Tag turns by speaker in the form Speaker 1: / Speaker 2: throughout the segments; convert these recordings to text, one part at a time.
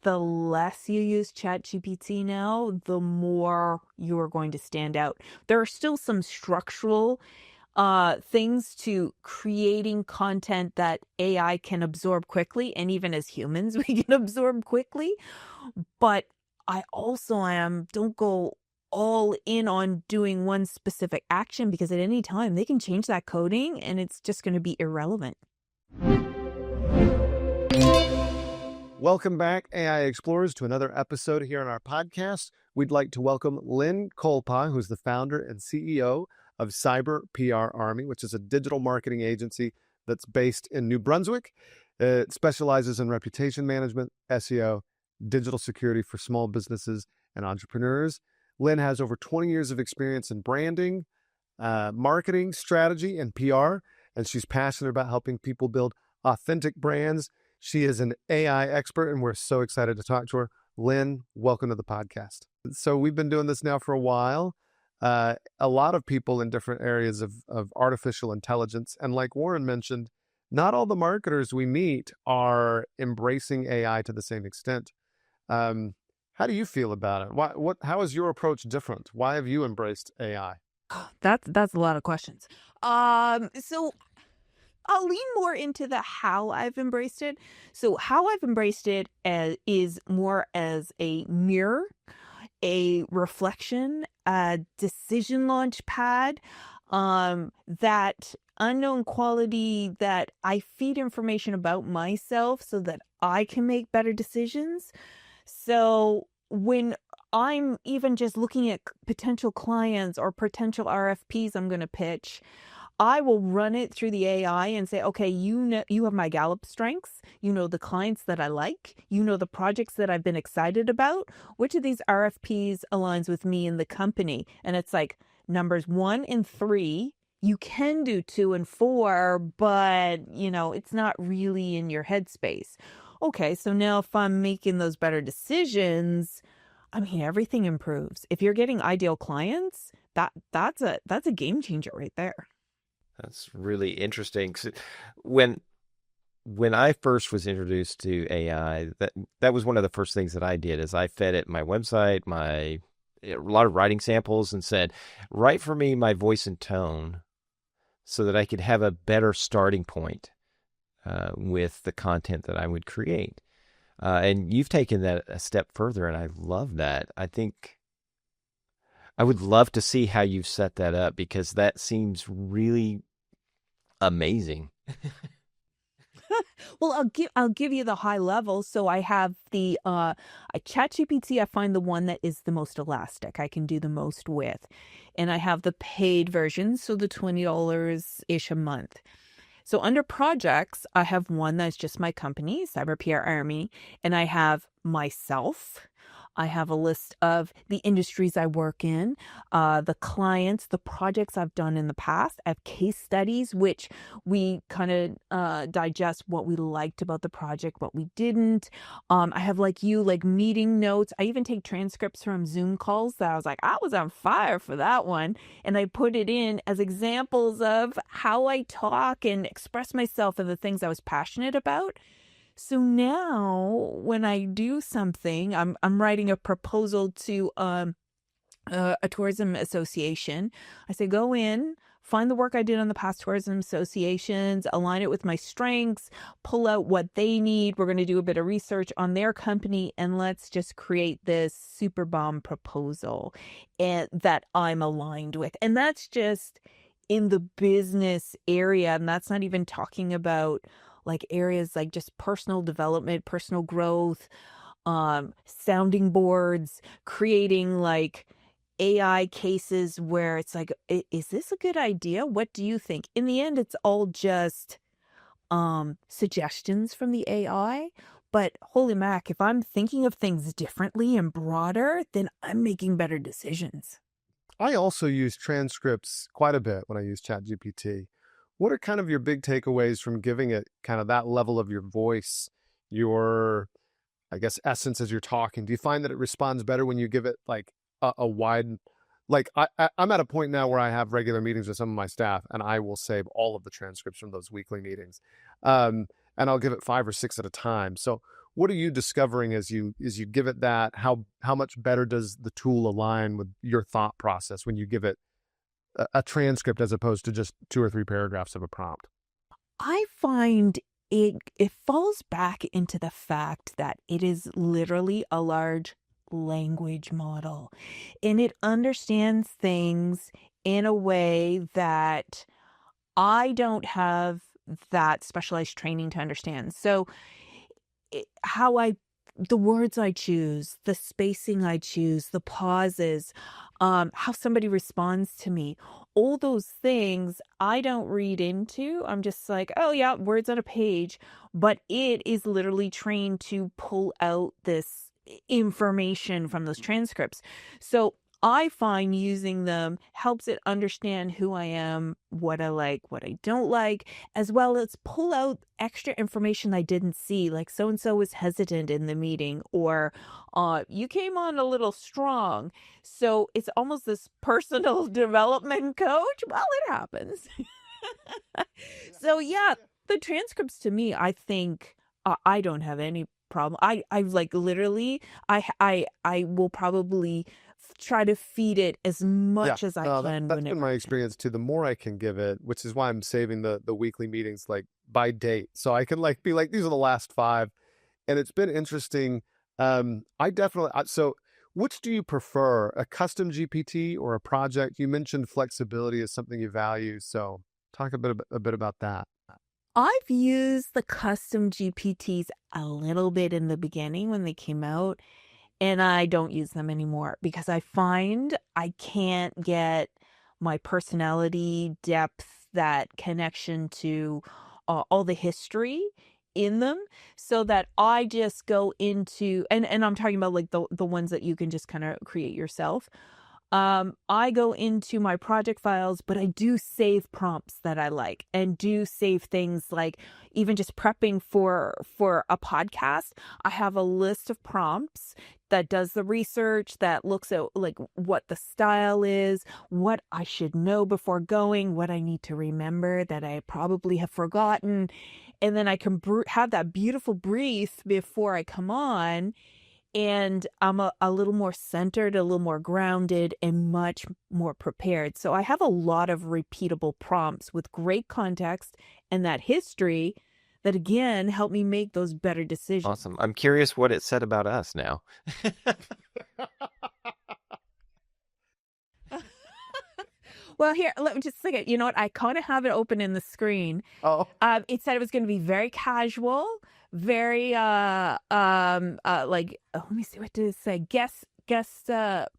Speaker 1: the less you use ChatGPT now, the more you are going to stand out. There are still some structural things to creating content that AI can absorb quickly, and even as humans, we can absorb quickly. But I also don't go all in on doing one specific action because at any time they can change that coding and it's just going to be irrelevant.
Speaker 2: Welcome back, AI Explorers, to another episode here on our podcast. We'd like to welcome Lynn Colepaugh, who's the founder and CEO of Cyber PR Army, which is a digital marketing agency that's based in New Brunswick. It specializes in reputation management, SEO, digital security for small businesses and entrepreneurs. Lynn has over 20 years of experience in branding, marketing, strategy, and PR, and she's passionate about helping people build authentic brands. She is an AI expert, and we're so excited to talk to her. Lynn, welcome to the podcast. So we've been doing this now for a while. A lot of people in different areas of artificial intelligence. And like Warren mentioned, not all the marketers we meet are embracing AI to the same extent. How do you feel about it? How is your approach different? Why have you embraced AI?
Speaker 1: That's a lot of questions. So I'll lean more into the how I've embraced it. So how I've embraced it is more as a mirror, a reflection, a decision launch pad, that unknown quality that I feed information about myself so that I can make better decisions. So when I'm even just looking at potential clients or potential RFPs I'm going to pitch, I will run it through the AI and say, okay, you have my Gallup strengths. You know the clients that I like. You know the projects that I've been excited about. Which of these RFPs aligns with me and the company? And it's like numbers 1 and 3. You can do 2 and 4, but it's not really in your headspace. Okay, so now if I'm making those better decisions, everything improves. If you're getting ideal clients, that's a game changer right there.
Speaker 3: That's really interesting. When I first was introduced to AI, that was one of the first things that I did is I fed it my website, a lot of writing samples, and said, write for me my voice and tone so that I could have a better starting point with the content that I would create. And you've taken that a step further, and I love that. I think I would love to see how you've set that up because that seems really amazing.
Speaker 1: Well, I'll give you the high level. So I have the ChatGPT. I find the one that is the most elastic. I can do the most with, and I have the paid version, so the $20-ish a month. So under projects, I have one that's just my company, Cyber PR Army, and I have myself. I have a list of the industries I work in, the clients, the projects I've done in the past. I have case studies, which we kind of digest what we liked about the project, what we didn't. I have like meeting notes. I even take transcripts from Zoom calls that I was like, I was on fire for that one. And I put it in as examples of how I talk and express myself and the things I was passionate about. So now when I do something, I'm writing a proposal to a tourism association. I say, go in, find the work I did on the past tourism associations, align it with my strengths, pull out what they need. We're going to do a bit of research on their company, and let's just create this super bomb proposal that I'm aligned with. And that's just in the business area. And that's not even talking about like areas like just personal development, personal growth, sounding boards, creating like AI cases where it's like, is this a good idea? What do you think? In the end, it's all just suggestions from the AI. But holy mac, if I'm thinking of things differently and broader, then I'm making better decisions.
Speaker 2: I also use transcripts quite a bit when I use ChatGPT. What are kind of your big takeaways from giving it kind of that level of your voice, your, I guess, essence as you're talking? Do you find that it responds better when you give it like a wide, like I'm at a point now where I have regular meetings with some of my staff and I will save all of the transcripts from those weekly meetings. And I'll give it 5 or 6 at a time. So what are you discovering as you give it that? How much better does the tool align with your thought process when you give it a transcript as opposed to just 2 or 3 paragraphs of a prompt?
Speaker 1: I find it falls back into the fact that it is literally a large language model, and it understands things in a way that I don't have that specialized training to understand. So how I the words I choose, the spacing I choose, the pauses, how somebody responds to me, all those things I don't read into. I'm just like, oh yeah, words on a page, but it is literally trained to pull out this information from those transcripts. So I find using them helps it understand who I am, what I like, what I don't like, as well as pull out extra information I didn't see, like so and so was hesitant in the meeting, or you came on a little strong. So it's almost this personal development coach. Well, it happens. So yeah, the transcripts to me, I think I don't have any problem. I like literally, I will probably try to feed it as much as I can
Speaker 2: that's
Speaker 1: when
Speaker 2: been
Speaker 1: it.
Speaker 2: my experience too. The more I can give it, which is why I'm saving the weekly meetings like by date, so I can like be like, these are the last 5, and it's been interesting. I definitely so. Which do you prefer, a custom GPT or a project? You mentioned flexibility as something you value, so talk a bit about that.
Speaker 1: I've used the custom GPTs a little bit in the beginning when they came out, and I don't use them anymore because I find I can't get my personality depth, that connection to all the history in them, so that I just go into, and I'm talking about like the ones that you can just kind of create yourself. I go into my project files, but I do save prompts that I like, and do save things like even just prepping for a podcast. I have a list of prompts that does the research, that looks at like what the style is, what I should know before going, what I need to remember that I probably have forgotten. And then I can have that beautiful brief before I come on, and I'm a little more centered, a little more grounded, and much more prepared. So I have a lot of repeatable prompts with great context and that history that, again, help me make those better decisions.
Speaker 3: Awesome. I'm curious what it said about us now.
Speaker 1: Well, here, let me just think. You know what? I kind of have it open in the screen.
Speaker 2: Oh,
Speaker 1: It said it was going to be very casual, very like, let me see, what did it say? Guest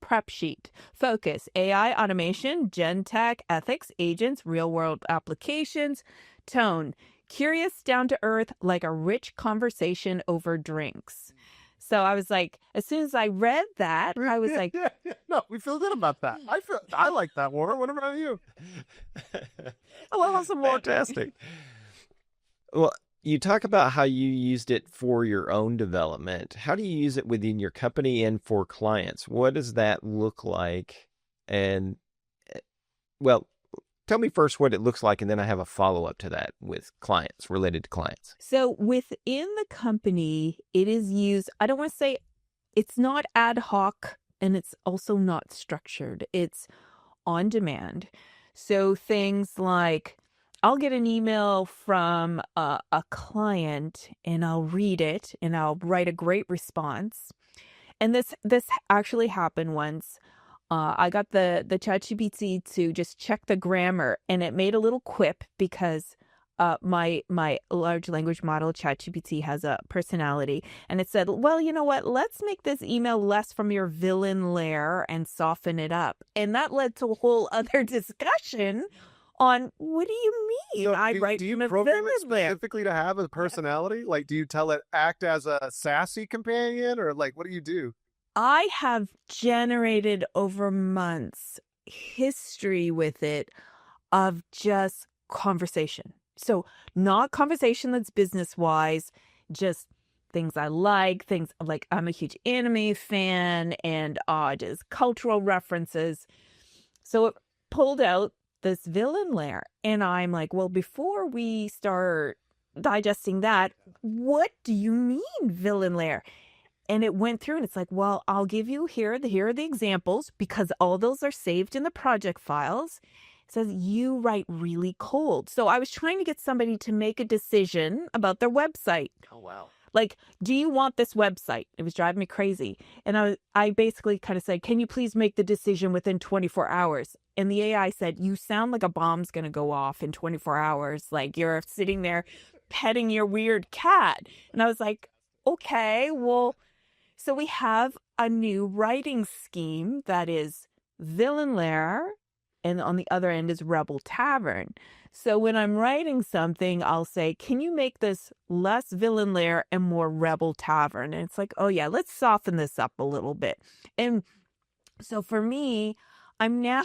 Speaker 1: prep sheet. Focus: AI, automation, gen tech, ethics, agents, real world applications. Tone: curious, down to earth, like a rich conversation over drinks. So I was like, as soon as I read that, I was like,
Speaker 2: yeah. No, we feel good about that. I like that, Warren. What about you?
Speaker 1: oh, well, some more.
Speaker 3: Fantastic. Well, you talk about how you used it for your own development. How do you use it within your company and for clients? What does that look like? And well, tell me first what it looks like, and then I have a follow-up to that with clients, related to clients.
Speaker 1: So within the company, it is used, I don't want to say it's not ad hoc, and it's also not structured. It's on demand. So things like, I'll get an email from a client, and I'll read it, and I'll write a great response. And this actually happened once. I got the ChatGPT to just check the grammar, and it made a little quip because my large language model ChatGPT has a personality, and it said, well, you know what? Let's make this email less from your villain Lair and soften it up. And that led to a whole other discussion on, what do you mean?
Speaker 2: So
Speaker 1: I write
Speaker 2: do you
Speaker 1: from a
Speaker 2: program it
Speaker 1: villain Lair.
Speaker 2: specifically to have a personality? Like, do you tell it act as a sassy companion, or like, what do you do?
Speaker 1: I have generated over months history with it of just conversation. So not conversation that's business wise, just things I like, things like, I'm a huge anime fan, and just cultural references. So it pulled out this villain Lair, and I'm like, well, before we start digesting that. What do you mean, villain layer? And it went through and it's like, well, I'll give you here are the examples because all those are saved in the project files. It says you write really cold. So I was trying to get somebody to make a decision about their website.
Speaker 3: Oh, wow.
Speaker 1: Like, do you want this website? It was driving me crazy. And I basically kind of said, can you please make the decision within 24 hours? And the AI said, you sound like a bomb's going to go off in 24 hours. Like you're sitting there petting your weird cat. And I was like, okay, well, so we have a new writing scheme that is Villain Lair, and on the other end is Rebel Tavern. So when I'm writing something, I'll say, can you make this less Villain Lair and more Rebel Tavern? And it's like, oh yeah, let's soften this up a little bit. And so for me, I'm now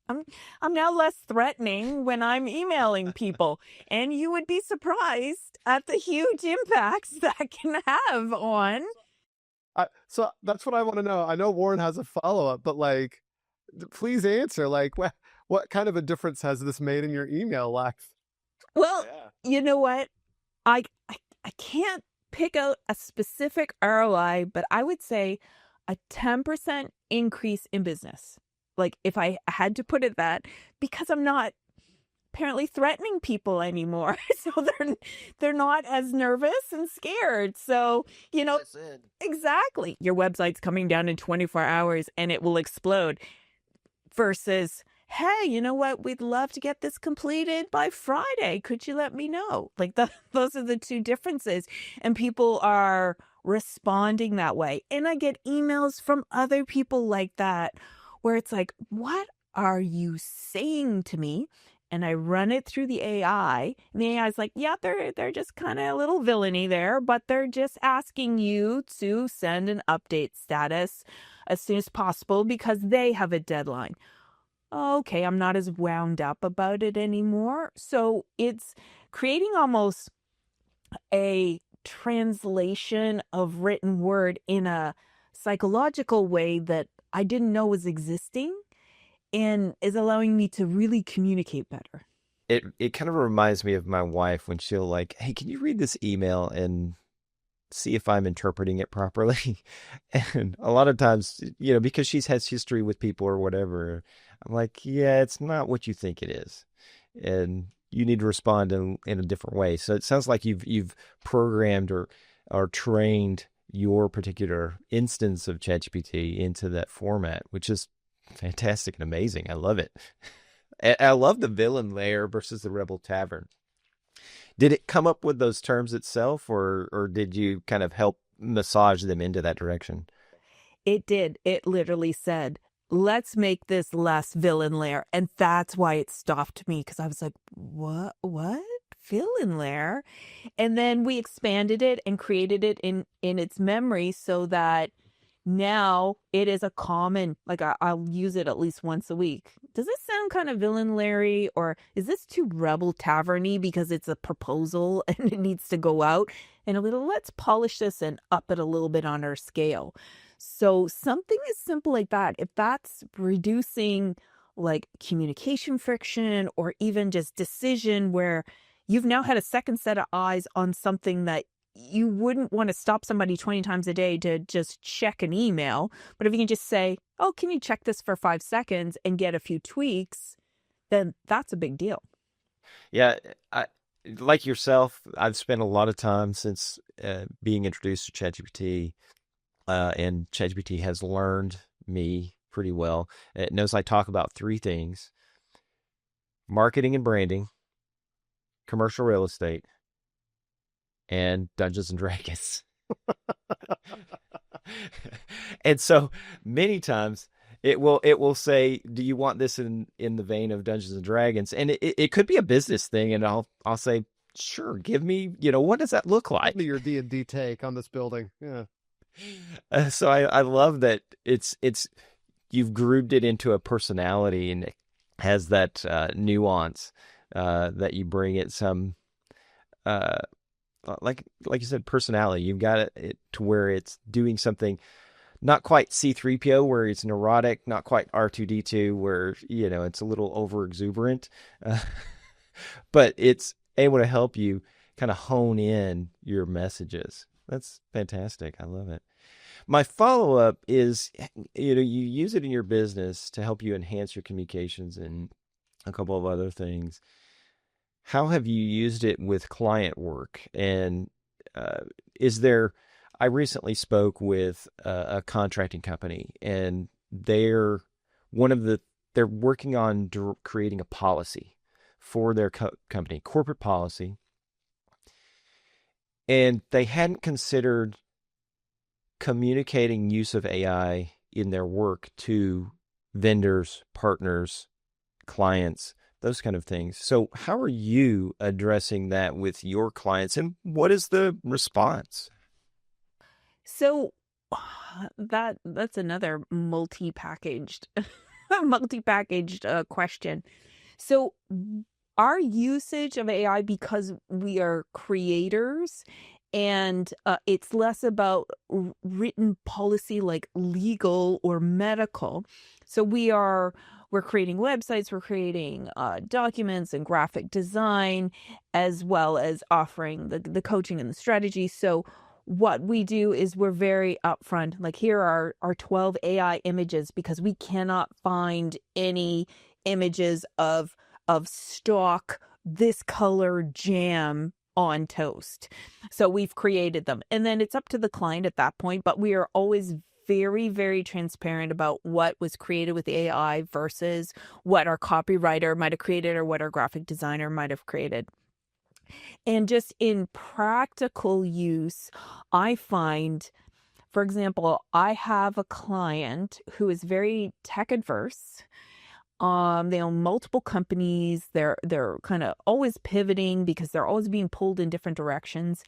Speaker 1: I'm now less threatening when I'm emailing people. And you would be surprised at the huge impacts that can have on.
Speaker 2: So that's what I want to know. I know Warren has a follow-up, but like, please answer. Like, what kind of a difference has this made in your email life?
Speaker 1: Well, you know what? I can't pick out a specific ROI, but I would say a 10% increase in business. Like if I had to put it that, because I'm not apparently threatening people anymore. So they're not as nervous and scared. So, you know, exactly. Your website's coming down in 24 hours and it will explode versus, hey, you know what? We'd love to get this completed by Friday. Could you let me know? Like those are the two differences. And people are responding that way. And I get emails from other people like that where it's like, what are you saying to me? And I run it through the AI, and the AI is like, yeah, they're just kind of a little villainy there, but they're just asking you to send an update status as soon as possible because they have a deadline. Okay, I'm not as wound up about it anymore. So it's creating almost a translation of written word in a psychological way that I didn't know was existing, and is allowing me to really communicate better.
Speaker 3: It kind of reminds me of my wife when she'll like, hey, can you read this email and see if I'm interpreting it properly? And a lot of times, you know, because she's has history with people or whatever, I'm like, yeah, it's not what you think it is. And you need to respond in a different way. So it sounds like you've programmed or trained your particular instance of ChatGPT into that format, which is fantastic and amazing. I love it. I love the villain layer versus the Rebel Tavern. Did it come up with those terms itself, or did you kind of help massage them into that direction?
Speaker 1: It did. It literally said, let's make this less villain layer. And that's why it stopped me, because I was like, what? Villain layer? And then we expanded it and created it in its memory so that now it is a common, like I'll use it at least once a week. Does this sound kind of villain Larry, or is this too Rebel Tavern-y because it's a proposal and it needs to go out? And let's polish this and up it a little bit on our scale. So something as simple like that, if that's reducing like communication friction or even just decision where you've now had a second set of eyes on something that you wouldn't want to stop somebody 20 times a day to just check an email. But if you can just say, oh, can you check this for 5 seconds and get a few tweaks, then that's a big deal.
Speaker 3: Yeah. Like yourself, I've spent a lot of time since being introduced to ChatGPT, and ChatGPT has learned me pretty well. It knows I talk about 3 things: marketing and branding, commercial real estate, and Dungeons and Dragons. And so many times it will say, do you want this in the vein of Dungeons and Dragons? And it could be a business thing, and I'll say, sure, give me, what does that look like?
Speaker 2: Your D&D take on this building. Yeah.
Speaker 3: So I love that it's you've grouped it into a personality, and it has that nuance that you bring it some like you said, personality. You've got it to where it's doing something not quite C-3PO where it's neurotic, not quite R2-D2 where it's a little over exuberant, but it's able to help you kind of hone in your messages. That's fantastic. I love it. My follow-up is, you use it in your business to help you enhance your communications and a couple of other things. How have you used it with client work? And I recently spoke with a contracting company, and they're working on creating a policy for their company, corporate policy. And they hadn't considered communicating use of AI in their work to vendors, partners, clients, those kind of things. So how are you addressing that with your clients, and what is the response?
Speaker 1: So that's another multi-packaged question. So our usage of AI, because we are creators, and it's less about written policy like legal or medical. So we're creating websites, we're creating documents and graphic design, as well as offering the coaching and the strategy. So what we do is we're very upfront. Like, here are our 12 AI images, because we cannot find any images of stock this color jam on toast. So we've created them, and then it's up to the client at that point. But we are always very, very transparent about what was created with AI versus what our copywriter might have created or what our graphic designer might have created. And just in practical use, I find, for example, I have a client who is very tech adverse. They own multiple companies. They're kind of always pivoting because they're always being pulled in different directions.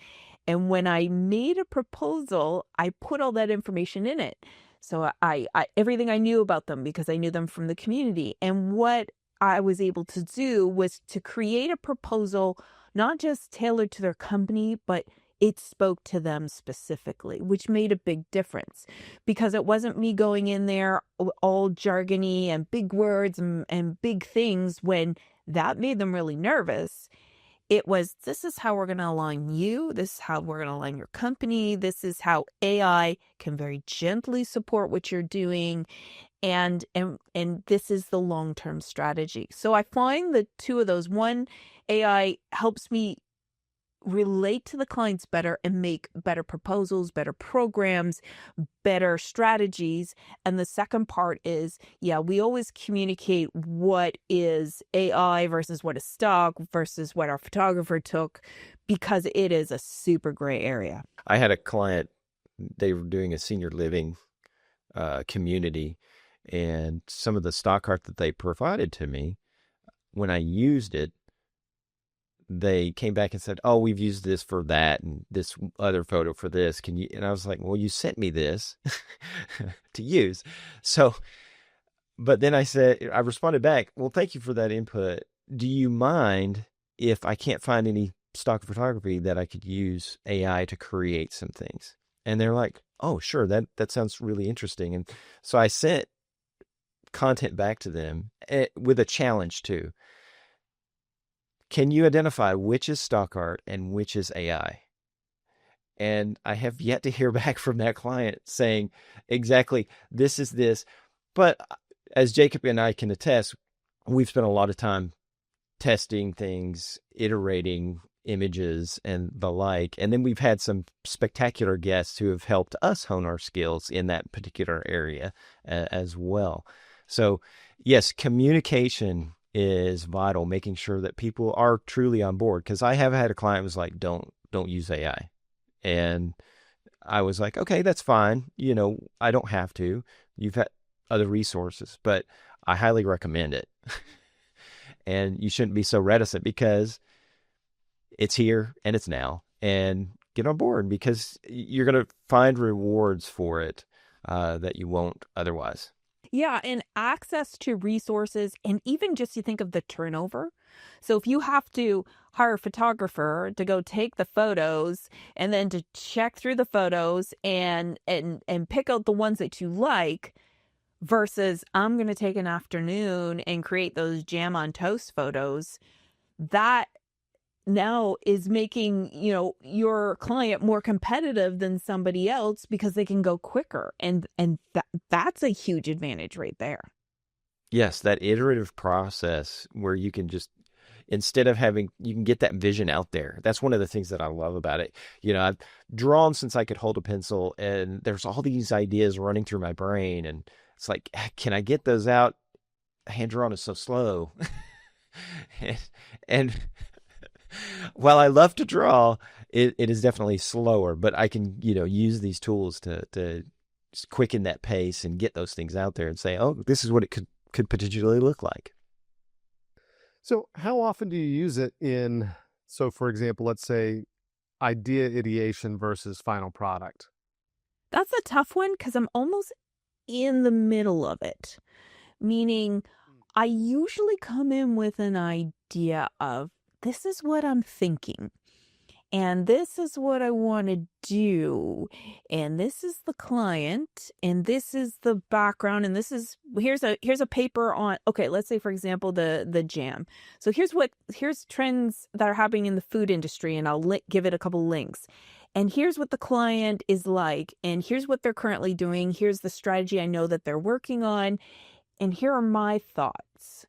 Speaker 1: And when I made a proposal, I put all that information in it. So I everything I knew about them, because I knew them from the community. And what I was able to do was to create a proposal not just tailored to their company, but it spoke to them specifically, which made a big difference, because it wasn't me going in there all jargony and big words and big things when that made them really nervous. It was, this is how we're going to align you. This is how we're going to align your company. This is how AI can very gently support what you're doing. And this is the long-term strategy. So I find the two of those, one, AI helps me relate to the clients better and make better proposals, better programs, better strategies. And the second part is, we always communicate what is AI versus what is stock versus what our photographer took, because it is a super gray area.
Speaker 3: I had a client, they were doing a senior living community, and some of the stock art that they provided to me, when I used it, they came back and said, "Oh, we've used this for that and this other photo for this. Can you?" And I was like, "Well, you sent me this to use." So, but then I responded back, "Well, thank you for that input. Do you mind if I can't find any stock photography that I could use AI to create some things?" And they're like, "Oh, sure. That sounds really interesting." And so I sent content back to them with a challenge too. Can you identify which is stock art and which is AI? And I have yet to hear back from that client saying exactly this is this. But as Jacob and I can attest, we've spent a lot of time testing things, iterating images and the like. And then we've had some spectacular guests who have helped us hone our skills in that particular area as well. So yes, communication is vital, making sure that people are truly on board. Because I have had a client who was like, don't use AI. And I was like, okay, that's fine. I don't have to. You've had other resources, but I highly recommend it. And you shouldn't be so reticent, because it's here and it's now. And get on board, because you're going to find rewards for it that you won't otherwise.
Speaker 1: Yeah, and access to resources, and even just you think of the turnover. So if you have to hire a photographer to go take the photos and then to check through the photos and pick out the ones that you like, versus I'm going to take an afternoon and create those jam on toast photos, that now is making, your client more competitive than somebody else because they can go quicker. And that's a huge advantage right there.
Speaker 3: Yes, that iterative process where you can just, instead of having, you can get that vision out there. That's one of the things that I love about it. I've drawn since I could hold a pencil, and there's all these ideas running through my brain. And it's like, can I get those out? Hand drawn is so slow. and, and while I love to draw, it is definitely slower, but I can, use these tools to just quicken that pace and get those things out there and say, oh, this is what it could potentially look like.
Speaker 2: So how often do you use it so for example, let's say idea ideation versus final product?
Speaker 1: That's a tough one because I'm almost in the middle of it, meaning I usually come in with an idea of this is what I'm thinking. And this is what I want to do. And this is the client. And this is the background. And here's a paper on, okay, let's say, for example, the jam. So here's trends that are happening in the food industry. And I'll give it a couple links. And here's what the client is like. And here's what they're currently doing. Here's the strategy I know that they're working on. And here are my thoughts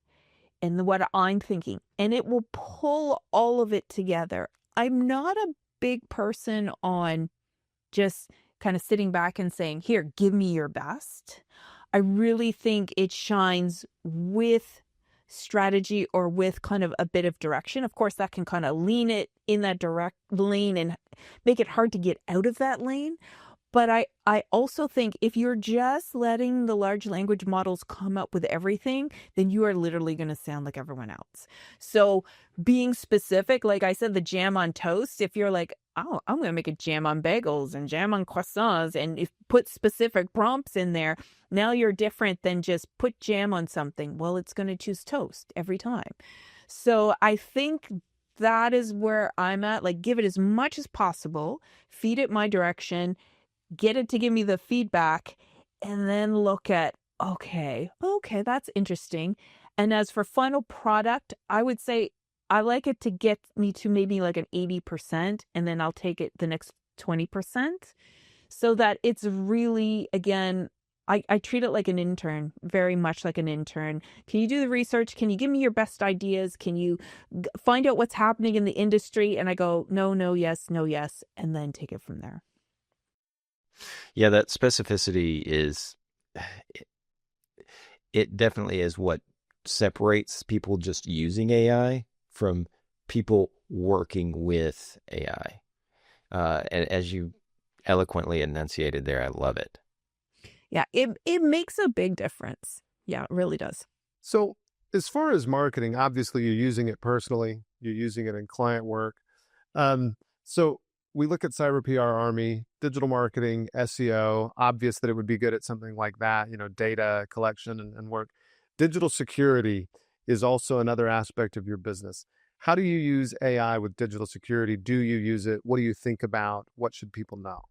Speaker 1: and what I'm thinking. And it will pull all of it together. I'm not a big person on just kind of sitting back and saying, here, give me your best. I really think it shines with strategy or with kind of a bit of direction. Of course, that can kind of lean it in that direct lane and make it hard to get out of that lane. But I also think if you're just letting the large language models come up with everything, then you are literally going to sound like everyone else. So being specific, like I said, the jam on toast, if you're like, oh, I'm going to make a jam on bagels and jam on croissants and put specific prompts in there, now you're different than just put jam on something. Well, it's going to choose toast every time. So I think that is where I'm at. Like, give it as much as possible, feed it my direction, get it to give me the feedback, and then look at, okay, that's interesting. And as for final product, I would say I like it to get me to maybe like an 80%, and then I'll take it the next 20% so that it's really, again, I treat it like an intern, very much like an intern. Can you do the research? Can you give me your best ideas? Can you find out what's happening in the industry? And I go, no, yes, and then take it from there.
Speaker 3: Yeah, that specificity it definitely is what separates people just using AI from people working with AI. And as you eloquently enunciated there, I love it.
Speaker 1: Yeah, it makes a big difference. Yeah, it really does.
Speaker 2: So as far as marketing, obviously you're using it personally, you're using it in client work. So we look at Cyber PR Army, digital marketing, SEO, obvious that it would be good at something like that, data collection and work. Digital security is also another aspect of your business. How do you use AI with digital security? Do you use it? What do you think about? What should people know?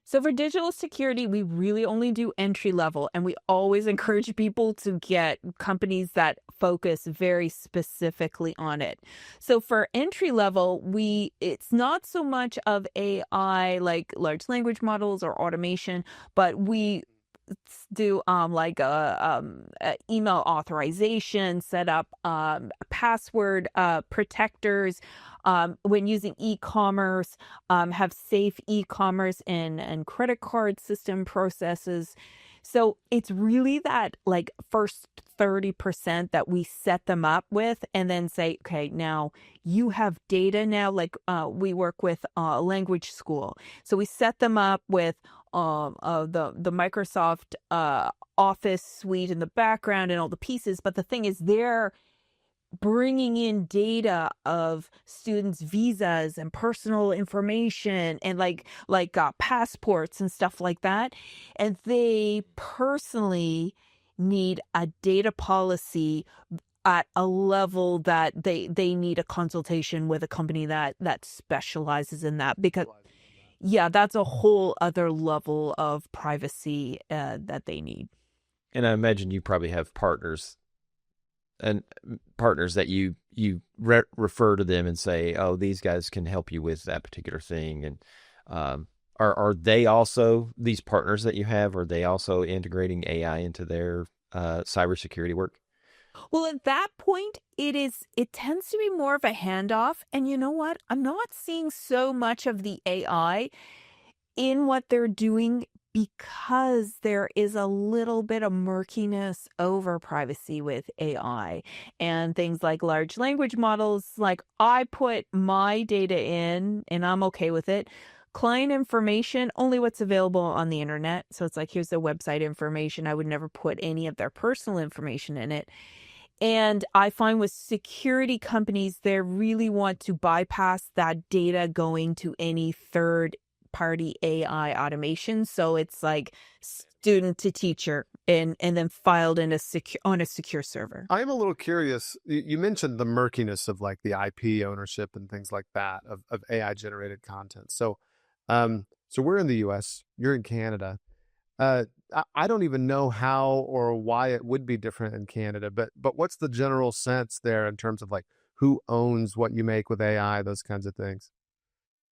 Speaker 1: So for digital security, we really only do entry level, and we always encourage people to get companies that focus very specifically on it. So for entry level, it's not so much of AI like large language models or automation, but we do email authorization, set up password protectors. When using e-commerce, have safe e-commerce and credit card system processes. So it's really that like first 30% that we set them up with and then say, okay, now you have data now, like we work with language school. So we set them up with the Microsoft Office suite in the background and all the pieces. But the thing is, they're bringing in data of students' visas and personal information and like passports and stuff like that. And they personally need a data policy at a level that they need a consultation with a company that specializes in that, because yeah, that's a whole other level of privacy that they need.
Speaker 3: And I imagine you probably have partners and partners that you refer to them and say, oh, these guys can help you with that particular thing. And are they also, these partners that you have, are they also integrating AI into their cybersecurity work?
Speaker 1: Well, at that point, it tends to be more of a handoff. And you know what? I'm not seeing so much of the AI in what they're doing because there is a little bit of murkiness over privacy with AI and things like large language models. Like, I put my data in and I'm okay with it. Client information, only what's available on the internet. So it's like, here's the website information. I would never put any of their personal information in it. And I find with security companies, they really want to bypass that data going to any third party AI automation. So it's like student to teacher and then filed in on a secure server.
Speaker 2: I'm a little curious. You mentioned the murkiness of like the IP ownership and things like that of AI generated content. So we're in the US, you're in Canada. I don't even know how or why it would be different in Canada, but what's the general sense there in terms of like who owns what you make with AI, those kinds of things?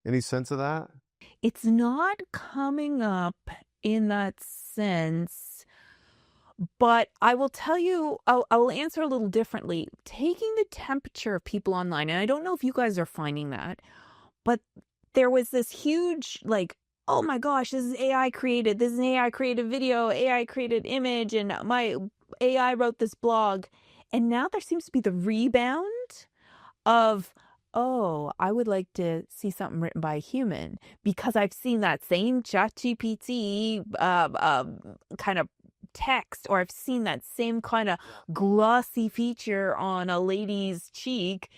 Speaker 2: Any sense of that?
Speaker 1: It's not coming up in that sense, but I will tell you, I will answer a little differently. Taking the temperature of people online, and I don't know if you guys are finding that, but there was this huge, like, oh my gosh, this is AI created. This is an AI created video, AI created image, and my AI wrote this blog. And now there seems to be the rebound of, oh, I would like to see something written by a human because I've seen that same ChatGPT kind of text, or I've seen that same kind of glossy feature on a lady's cheek.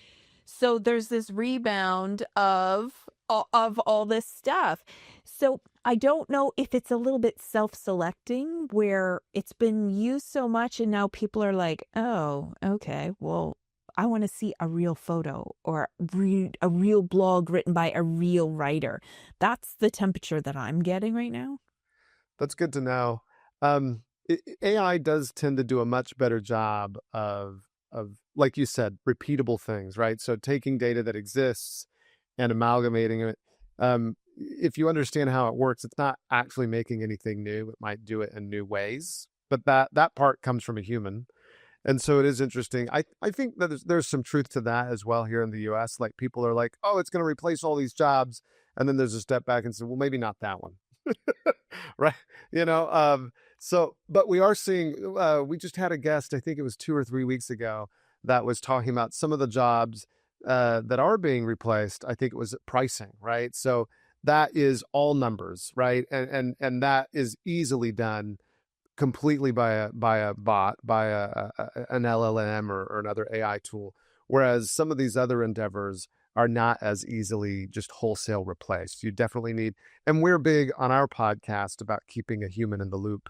Speaker 1: So there's this rebound of all this stuff. So I don't know if it's a little bit self-selecting where it's been used so much and now people are like, oh, okay, well, I want to see a real photo or read a real blog written by a real writer. That's the temperature that I'm getting right now.
Speaker 2: That's good to know. AI does tend to do a much better job of like you said, repeatable things, right? So taking data that exists and amalgamating it. If you understand how it works, it's not actually making anything new. It might do it in new ways, but that part comes from a human. And so it is interesting. I think that there's some truth to that as well here in the US. Like people are like, oh, it's going to replace all these jobs. And then there's a step back and say, well, maybe not that one. Right. But we are seeing, we just had a guest, I think it was 2 or 3 weeks ago, that was talking about some of the jobs that are being replaced. I think it was pricing, right? So that is all numbers, right? And that is easily done completely by a bot, by an LLM or another AI tool. Whereas some of these other endeavors are not as easily just wholesale replaced. You definitely need, and we're big on our podcast about keeping a human in the loop,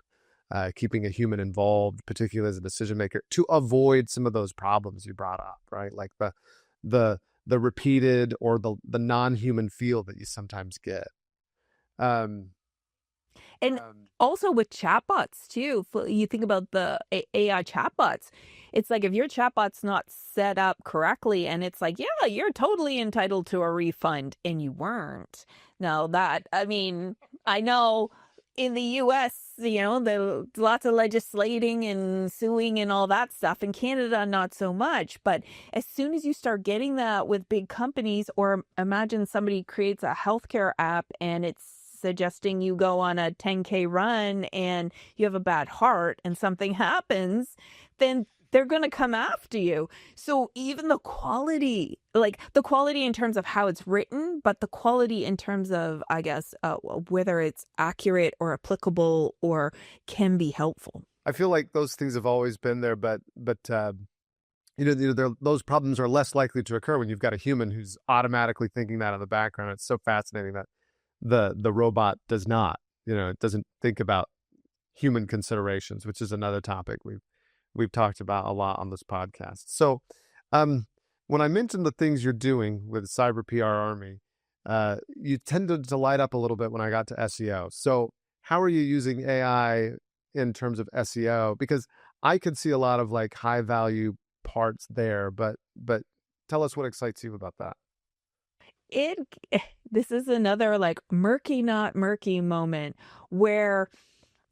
Speaker 2: keeping a human involved, particularly as a decision maker, to avoid some of those problems you brought up, right? Like the repeated or the non-human feel that you sometimes get.
Speaker 1: And also with chatbots too, you think about the AI chatbots. It's like if your chatbot's not set up correctly and it's like, yeah, you're totally entitled to a refund and you weren't. Now I mean, I know in the US, the lots of legislating and suing and all that stuff. In Canada, not so much. But as soon as you start getting that with big companies, or imagine somebody creates a healthcare app and it's suggesting you go on a 10K run and you have a bad heart and something happens, then they're going to come after you. So even the quality, like the quality in terms of how it's written, but the quality in terms of, I guess, whether it's accurate or applicable or can be helpful.
Speaker 2: I feel like those things have always been there, but those problems are less likely to occur when you've got a human who's automatically thinking that in the background. It's so fascinating that the robot does not, it doesn't think about human considerations, which is another topic we've talked about a lot on this podcast. So when I mentioned the things you're doing with Cyber PR Army, you tended to light up a little bit when I got to SEO. So how are you using AI in terms of SEO? Because I could see a lot of like high value parts there, but tell us what excites you about that.
Speaker 1: It this is another like murky not murky moment where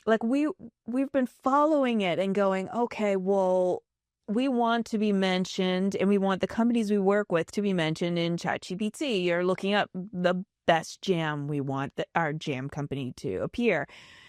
Speaker 1: like we've been following it and going, okay, well, we want to be mentioned and we want the companies we work with to be mentioned in ChatGPT. You're looking up the best jam. We want our jam company to appear.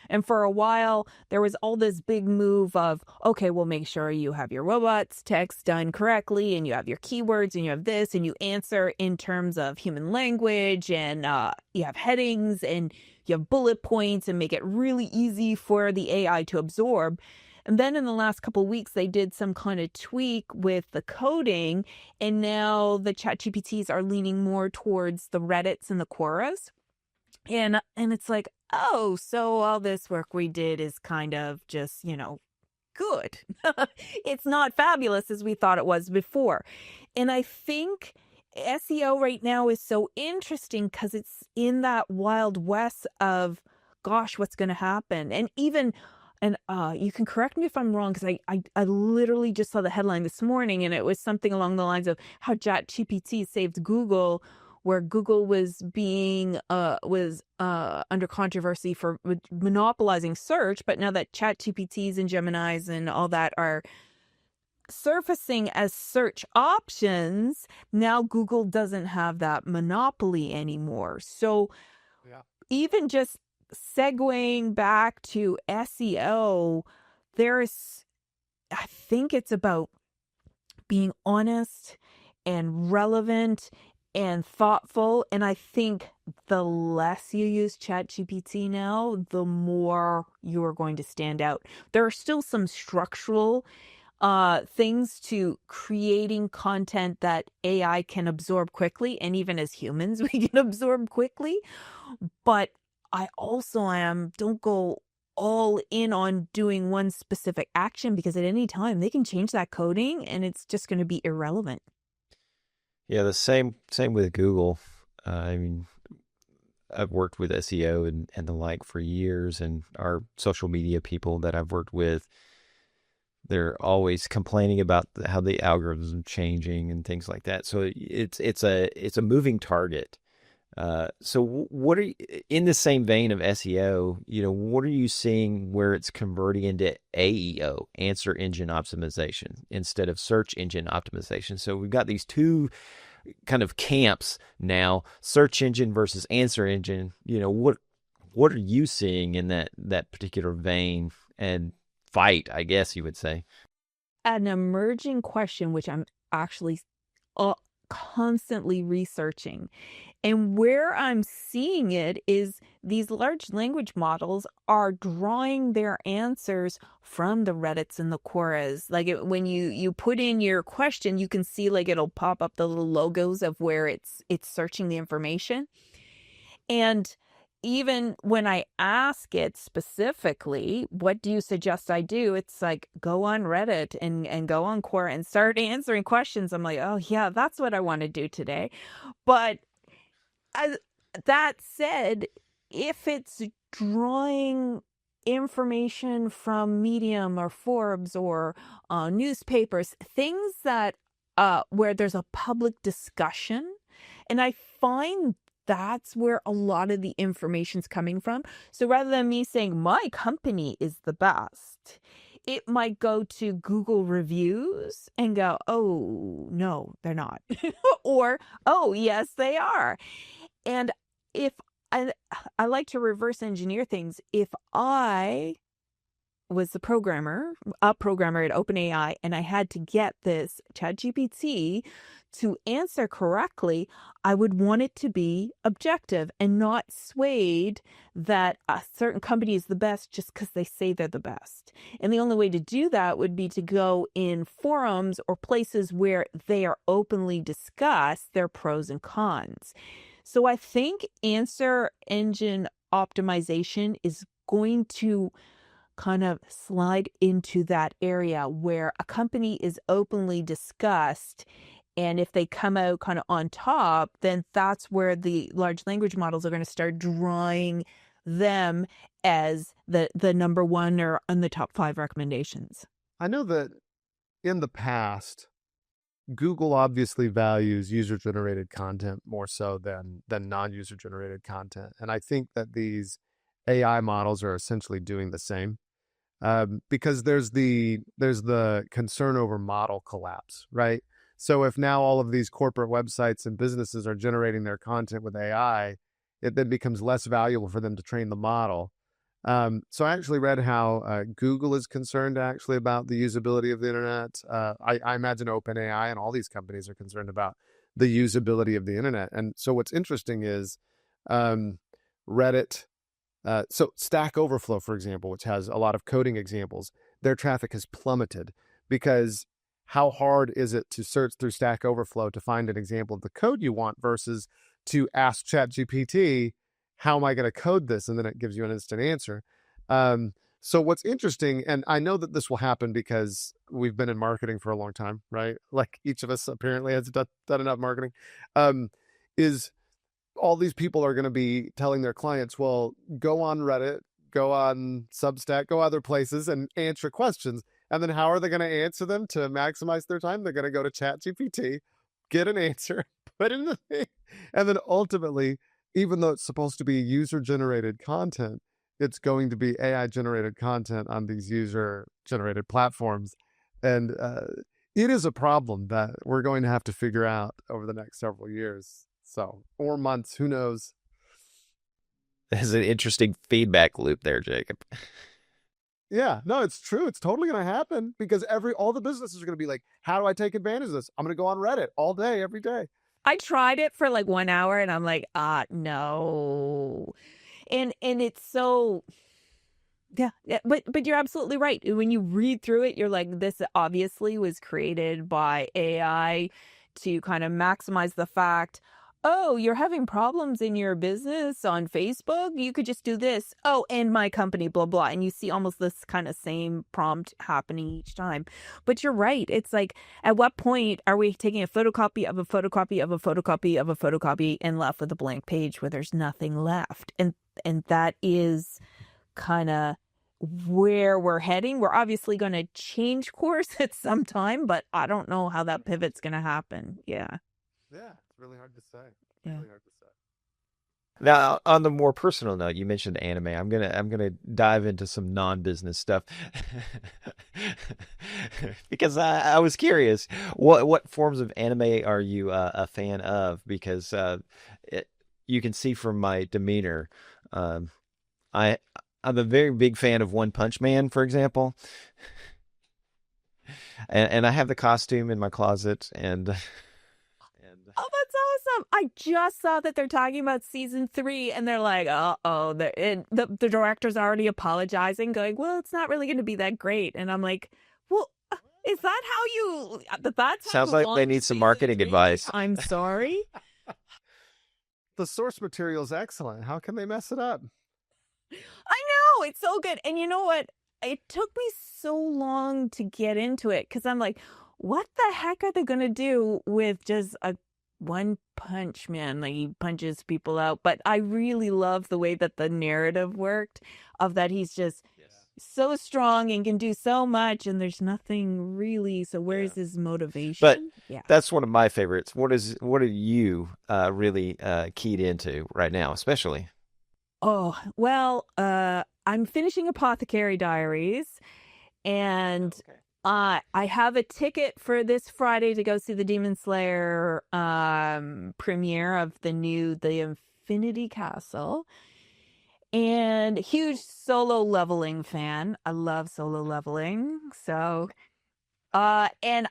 Speaker 1: And for a while, there was all this big move of, okay, we'll make sure you have your robots text done correctly and you have your keywords and you have this and you answer in terms of human language and you have headings and you have bullet points and make it really easy for the AI to absorb. And then in the last couple of weeks, they did some kind of tweak with the coding. And now the chat GPTs are leaning more towards the Reddits and the Quoras. And it's like, oh, so all this work we did is kind of just, good. It's not fabulous as we thought it was before. And I think SEO right now is so interesting because it's in that wild west of, gosh, what's going to happen? And even, and you can correct me if I'm wrong, because I literally just saw the headline this morning and it was something along the lines of how ChatGPT saved Google, where Google was being under controversy for monopolizing search, but now that ChatGPTs and Geminis and all that are surfacing as search options, now Google doesn't have that monopoly anymore. So
Speaker 2: Yeah.
Speaker 1: even just segueing back to SEO, I think it's about being honest and relevant and thoughtful. And I think the less you use ChatGPT now, the more you are going to stand out. There are still some structural things to creating content that AI can absorb quickly. And even as humans, we can absorb quickly. But I also don't go all in on doing one specific action, because at any time they can change that coding and it's just going to be irrelevant.
Speaker 3: Yeah, the same with Google. I mean, I've worked with SEO and the like for years, and our social media people that I've worked with, they're always complaining about how the algorithms are changing and things like that. So it's a moving target. So what are you, in the same vein of SEO, what are you seeing where it's converting into AEO, answer engine optimization, instead of search engine optimization? So we've got these two kind of camps now, search engine versus answer engine. What are you seeing in that particular vein and fight, I guess you would say?
Speaker 1: An emerging question, which I'm actually constantly researching. And where I'm seeing it is these large language models are drawing their answers from the Reddits and the Quoras. Like when you put in your question, you can see like it'll pop up the little logos of where it's searching the information. And even when I ask it specifically, what do you suggest I do? It's like, go on Reddit and go on Quora and start answering questions. I'm like, oh yeah, that's what I want to do today. But that said, if it's drawing information from Medium or Forbes or newspapers, things that where there's a public discussion, and I find that's where a lot of the information's coming from. So rather than me saying my company is the best, it might go to Google reviews and go, oh, no, they're not. Or, oh, yes, they are. And if I like to reverse engineer things, if I was a programmer at OpenAI, and I had to get this ChatGPT to answer correctly, I would want it to be objective and not swayed that a certain company is the best just because they say they're the best. And the only way to do that would be to go in forums or places where they are openly discussed their pros and cons. So I think answer engine optimization is going to kind of slide into that area where a company is openly discussed. And if they come out kind of on top, then that's where the large language models are going to start drawing them as the number one or on the top 5 recommendations.
Speaker 2: I know that in the past, Google obviously values user-generated content more so than non-user-generated content. And I think that these AI models are essentially doing the same. Because there's the concern over model collapse, right? So if now all of these corporate websites and businesses are generating their content with AI, it then becomes less valuable for them to train the model. So I actually read how Google is concerned actually about the usability of the internet. I imagine OpenAI and all these companies are concerned about the usability of the internet. And so what's interesting is Reddit. So Stack Overflow, for example, which has a lot of coding examples, their traffic has plummeted because how hard is it to search through Stack Overflow to find an example of the code you want versus to ask ChatGPT, how am I going to code this? And then it gives you an instant answer. So what's interesting, and I know that this will happen because we've been in marketing for a long time, right? Like each of us apparently has done enough marketing, is all these people are going to be telling their clients, well, go on Reddit, go on Substack, go other places and answer questions. And then how are they going to answer them to maximize their time? They're going to go to ChatGPT, get an answer, put in the thing. And then ultimately, even though it's supposed to be user-generated content, it's going to be AI-generated content on these user-generated platforms. And it is a problem that we're going to have to figure out over the next several years. So, or months, who knows?
Speaker 3: There's an interesting feedback loop there, Jacob.
Speaker 2: Yeah, no, it's true. It's totally going to happen because all the businesses are going to be like, how do I take advantage of this? I'm going to go on Reddit all day, every day.
Speaker 1: I tried it for like 1 hour and I'm like, no. And it's so, yeah, but you're absolutely right. When you read through it, you're like, this obviously was created by AI to kind of maximize the fact, oh, you're having problems in your business on Facebook? You could just do this. Oh, and my company, blah, blah. And you see almost this kind of same prompt happening each time. But you're right. It's like, at what point are we taking a photocopy of a photocopy of a photocopy of a photocopy and left with a blank page where there's nothing left? And that is kind of where we're heading. We're obviously going to change course at some time, but I don't know how that pivot's going to happen. Yeah.
Speaker 2: Yeah, it's really hard to say.
Speaker 1: Yeah.
Speaker 2: Really hard to say.
Speaker 3: Now, on the more personal note, you mentioned anime. I'm gonna dive into some non-business stuff because I was curious. What forms of anime are you a fan of? Because you can see from my demeanor, I'm a very big fan of One Punch Man, for example, and I have the costume in my closet and.
Speaker 1: Oh, that's awesome. I just saw that they're talking about season 3 and they're like, the director's already apologizing, going, well, it's not really going to be that great. And I'm like, well, is that how you, that's
Speaker 3: Sounds like they need some marketing advice.
Speaker 1: I'm sorry.
Speaker 2: The source material is excellent. How can they mess it up?
Speaker 1: I know, it's so good. And you know what? It took me so long to get into it because I'm like, what the heck are they going to do with just a One Punch Man? Like, he punches people out. But I really love the way that the narrative worked, of that he's just so strong and can do so much, and there's nothing really. So where's his motivation?
Speaker 3: But that's one of my favorites. What are you really keyed into right now, especially?
Speaker 1: Oh, well, I'm finishing Apothecary Diaries, and I have a ticket for this Friday to go see the Demon Slayer premiere of the Infinity Castle. And huge solo leveling fan. I love solo leveling. So, and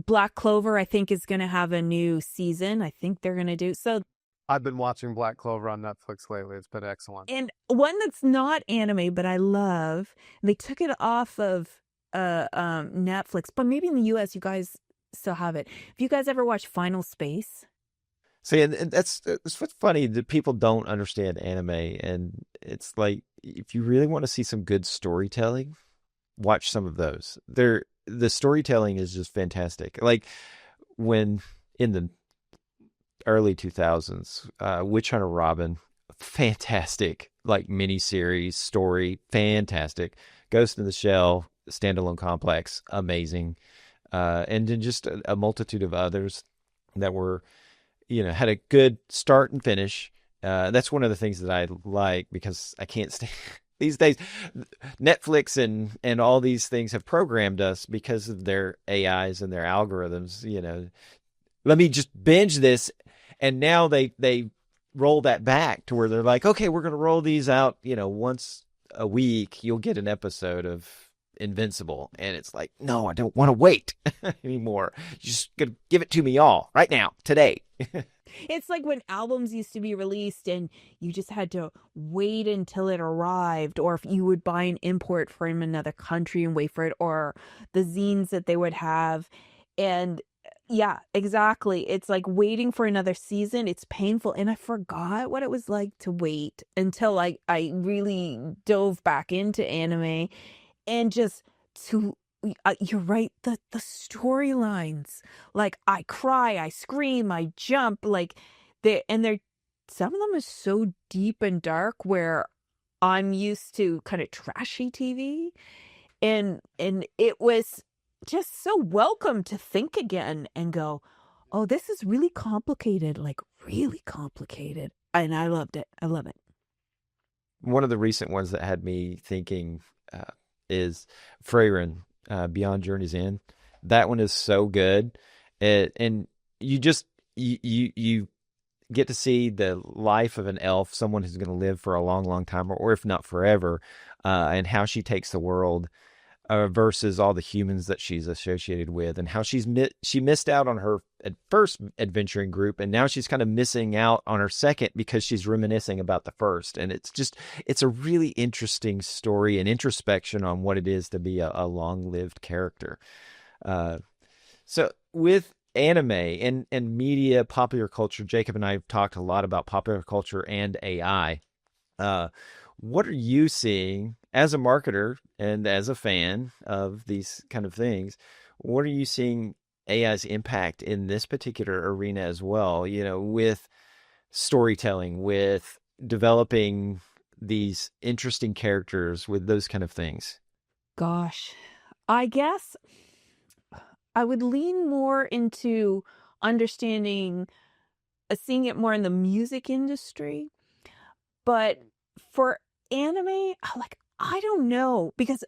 Speaker 1: Black Clover, I think, is going to have a new season. I think they're going to do so.
Speaker 2: I've been watching Black Clover on Netflix lately. It's been excellent.
Speaker 1: And one that's not anime, but I love. They took it off of Netflix, but maybe in the US you guys still have it. Have you guys ever watched Final Space?
Speaker 3: See, and it's what's funny that people don't understand anime, and it's like, if you really want to see some good storytelling, watch some of those. The storytelling is just fantastic. Like when in the early 2000s, Witch Hunter Robin, fantastic, like miniseries story, fantastic. Ghost in the Shell, Standalone Complex, amazing. And then just a multitude of others that were, had a good start and finish. That's one of the things that I like, because I can't stand these days. Netflix and all these things have programmed us because of their AIs and their algorithms. Let me just binge this, and now they roll that back to where they're like, okay, we're going to roll these out. Once a week, you'll get an episode of Invincible, and it's like, no, I don't want to wait anymore. You just gotta give it to me all right now, today.
Speaker 1: It's like when albums used to be released and you just had to wait until it arrived, or if you would buy an import from another country and wait for it, or the zines that they would have. And yeah, exactly. It's like waiting for another season. It's painful. And I forgot what it was like to wait until I really dove back into anime, and just to you're right, the storylines, like I cry, I scream, I jump, like they're some of them are so deep and dark, where I'm used to kind of trashy TV, and it was just so welcome to think again and go, oh, this is really complicated, like really complicated, and I loved it. I love it.
Speaker 3: One of the recent ones that had me thinking is Freyrin, Beyond Journey's End. That one is so good, and you just you get to see the life of an elf, someone who's going to live for a long, long time, or if not forever, and how she takes the world versus all the humans that she's associated with, and how she missed out on her first adventuring group, and now she's kind of missing out on her second because she's reminiscing about the first. And it's a really interesting story and introspection on what it is to be a long-lived character. So with anime and media, popular culture, Jacob and I have talked a lot about popular culture and AI. What are you seeing as a marketer and as a fan of these kind of things? What are you seeing AI's impact in this particular arena as well, with storytelling, with developing these interesting characters, with those kind of things?
Speaker 1: Gosh, I guess I would lean more into understanding, seeing it more in the music industry. But for anime, like, I don't know, because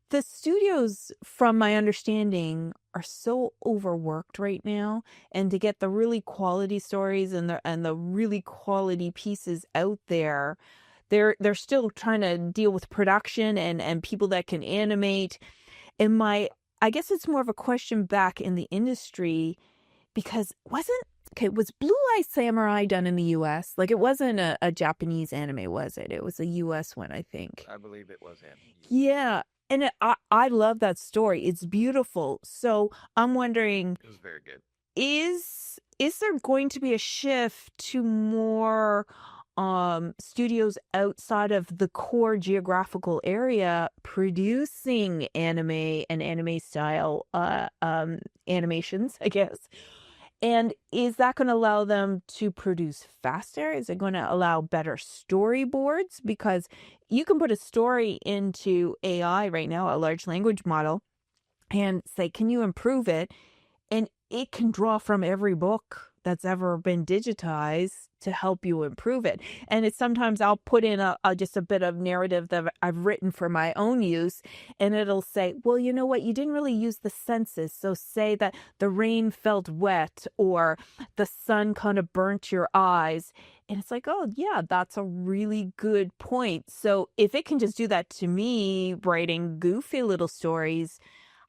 Speaker 1: the studios, from my understanding, are so overworked right now, and to get the really quality stories and the really quality pieces out there, they're still trying to deal with production and people that can animate. And I guess it's more of a question back in the industry, because was Blue Eye Samurai done in the US? Like, it wasn't a Japanese anime, was it? It was a US one, I think.
Speaker 3: I believe it was anime.
Speaker 1: Yeah. And I love that story. It's beautiful. So I'm wondering,
Speaker 3: It was very good.
Speaker 1: Is there going to be a shift to more studios outside of the core geographical area producing anime and anime style animations, I guess? And is that going to allow them to produce faster? Is it going to allow better storyboards? Because you can put a story into AI right now, a large language model, and say, can you improve it? And it can draw from every book that's ever been digitized to help you improve it. And it's sometimes I'll put in just a bit of narrative that I've written for my own use, and it'll say, well, you know what, you didn't really use the senses. So say that the rain felt wet, or the sun kind of burnt your eyes. And it's like, oh yeah, that's a really good point. So if it can just do that to me, writing goofy little stories,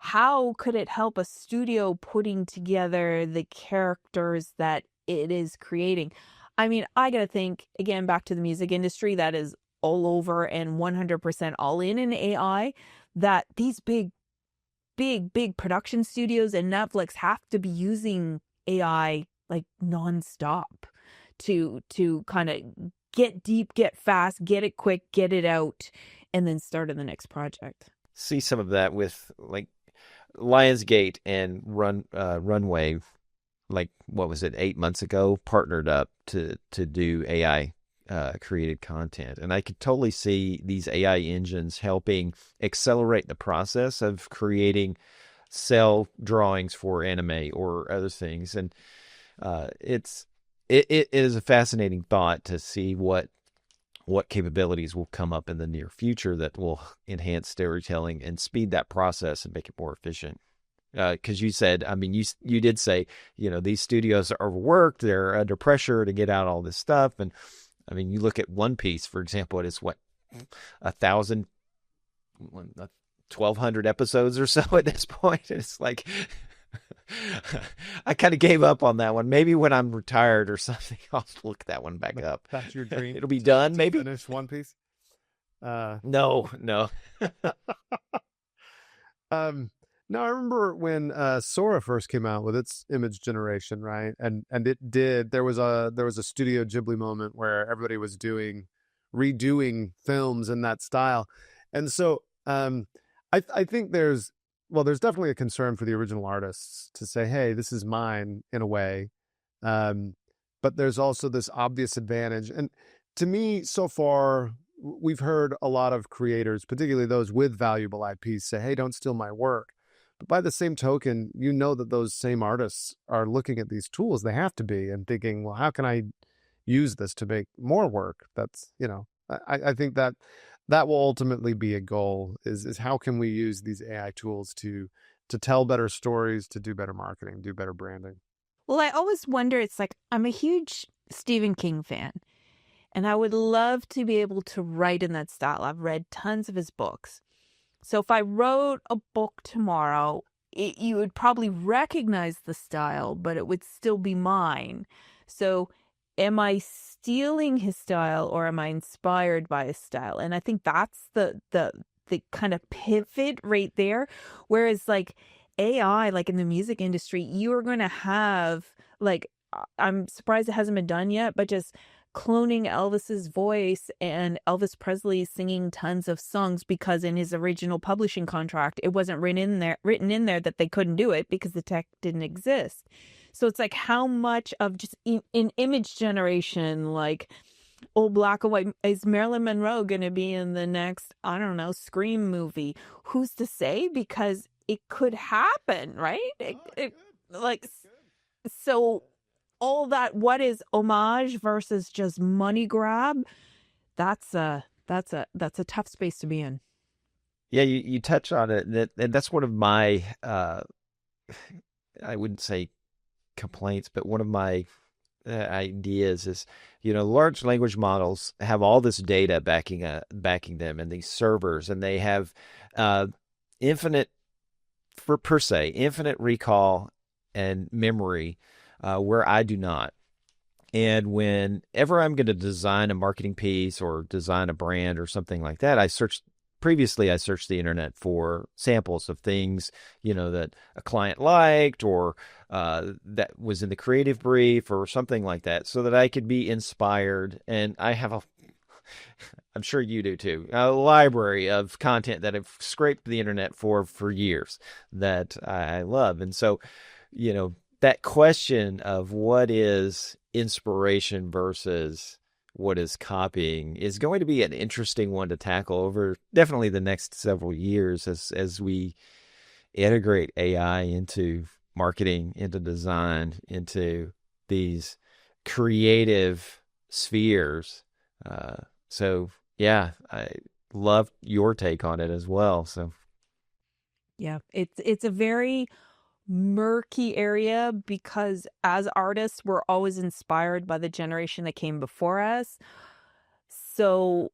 Speaker 1: how could it help a studio putting together the characters that it is creating? I mean, I gotta think, again, back to the music industry that is all over and 100% all in AI, that these big production studios and Netflix have to be using AI like nonstop to kind of get deep, get fast, get it quick, get it out, and then start on the next project.
Speaker 3: See some of that with like Lionsgate and Runway, like what was it, 8 months ago, partnered up to do AI created content. And I could totally see these AI engines helping accelerate the process of creating cell drawings for anime or other things. And it is a fascinating thought to see what capabilities will come up in the near future that will enhance storytelling and speed that process and make it more efficient. Because you said, I mean, you did say, these studios are overworked, they're under pressure to get out all this stuff. And I mean, you look at One Piece, for example, it is what, 1,200 episodes or so at this point. It's like, I kind of gave up on that one. Maybe when I'm retired or something, I'll look that one back up.
Speaker 2: That's your dream.
Speaker 3: It'll be done, maybe.
Speaker 2: Finish One Piece.
Speaker 3: No.
Speaker 2: No, I remember when Sora first came out with its image generation, right? And there was a Studio Ghibli moment where everybody was redoing films in that style. And so I think there's definitely a concern for the original artists to say, hey, this is mine in a way. But there's also this obvious advantage. And to me, so far, we've heard a lot of creators, particularly those with valuable IPs, say, hey, don't steal my work. But by the same token, that those same artists are looking at these tools, they have to be, and thinking, well, how can I use this to make more work? That's, I think that will ultimately be a goal, is how can we use these AI tools to tell better stories, to do better marketing, do better branding.
Speaker 1: Well, I always wonder, it's like, I'm a huge Stephen King fan, and I would love to be able to write in that style. I've read tons of his books. So if I wrote a book tomorrow, you would probably recognize the style, but it would still be mine. So am I stealing his style, or am I inspired by his style? And I think that's the kind of pivot right there. Whereas like AI, like in the music industry, you are going to have, like, I'm surprised it hasn't been done yet, but just cloning Elvis's voice and Elvis Presley singing tons of songs, because in his original publishing contract, it wasn't written in there that they couldn't do it because the tech didn't exist. So it's like, how much of just in image generation, like old black and white, is Marilyn Monroe going to be in the next, I don't know, Scream movie? Who's to say? Because it could happen, right? So all that, what is homage versus just money grab? That's a tough space to be in.
Speaker 3: Yeah, you touch on it, and that's one of my I wouldn't say complaints, but one of my ideas is, large language models have all this data backing them, and these servers, and they have infinite recall and memory, where I do not. And whenever I'm going to design a marketing piece or design a brand or something like that, I searched the internet for samples of things, that a client liked, or that was in the creative brief or something like that, so that I could be inspired. And I have I'm sure you do too, a library of content that I've scraped the internet for years that I love. And so, that question of what is inspiration versus what is copying is going to be an interesting one to tackle over definitely the next several years as we integrate AI into marketing, into design, into these creative spheres. So yeah, I love your take on it as well. So
Speaker 1: yeah, it's a very murky area, because as artists, we're always inspired by the generation that came before us. So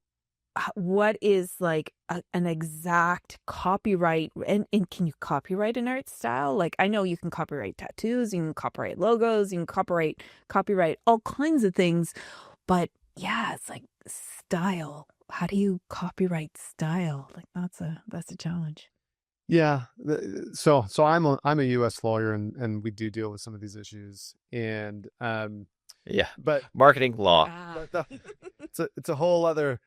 Speaker 1: what is like an exact copyright, and can you copyright an art style? Like, I know you can copyright tattoos, you can copyright logos, you can copyright all kinds of things, but yeah, it's like style. How do you copyright style? Like, that's a challenge.
Speaker 2: Yeah. So I'm a U.S. lawyer, and we do deal with some of these issues. And
Speaker 3: yeah,
Speaker 2: but
Speaker 3: marketing law.
Speaker 2: It's a whole other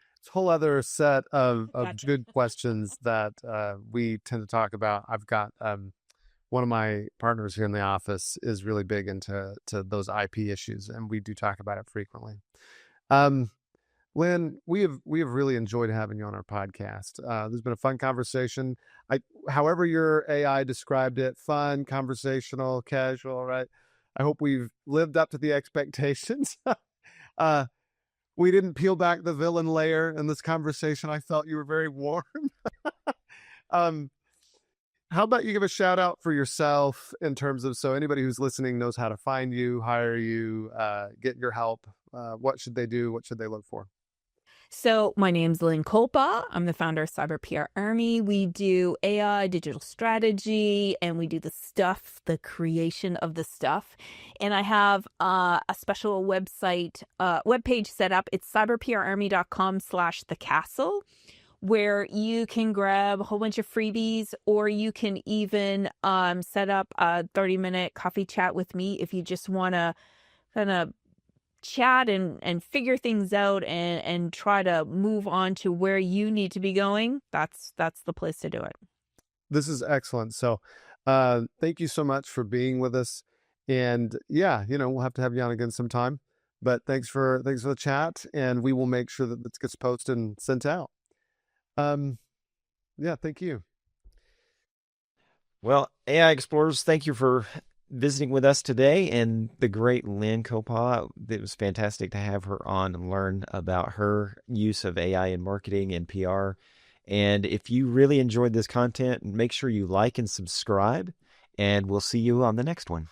Speaker 2: set of good questions that we tend to talk about. I've got one of my partners here in the office is really big into those IP issues, and we do talk about it frequently. Lynn, we have really enjoyed having you on our podcast. There's been a fun conversation. However your AI described it, fun, conversational, casual, right? I hope we've lived up to the expectations. uh, we didn't peel back the villain layer in this conversation. I felt you were very warm. um, how about you give a shout out for yourself in terms of, so anybody who's listening knows how to find you, hire you, get your help. What should they do? What should they look for?
Speaker 1: So my name's Lynn Colepaugh. I'm the founder of Cyber PR Army. We do AI, digital strategy, and we do the stuff, the creation of the stuff. And I have a special webpage set up. It's cyberprarmy.com/thecastle, where you can grab a whole bunch of freebies, or you can even set up a 30-minute coffee chat with me if you just want to kind of chat and figure things out and try to move on to where you need to be going. That's the place to do it.
Speaker 2: This is excellent. So thank you so much for being with us. And yeah, we'll have to have you on again sometime. But thanks for the chat, and we will make sure that this gets posted and sent out. Yeah, thank you.
Speaker 3: Well, AI Explorers, thank you for visiting with us today, and the great Lynn Colepaugh. It was fantastic to have her on and learn about her use of AI in marketing and PR. And if you really enjoyed this content, make sure you like and subscribe, and we'll see you on the next one.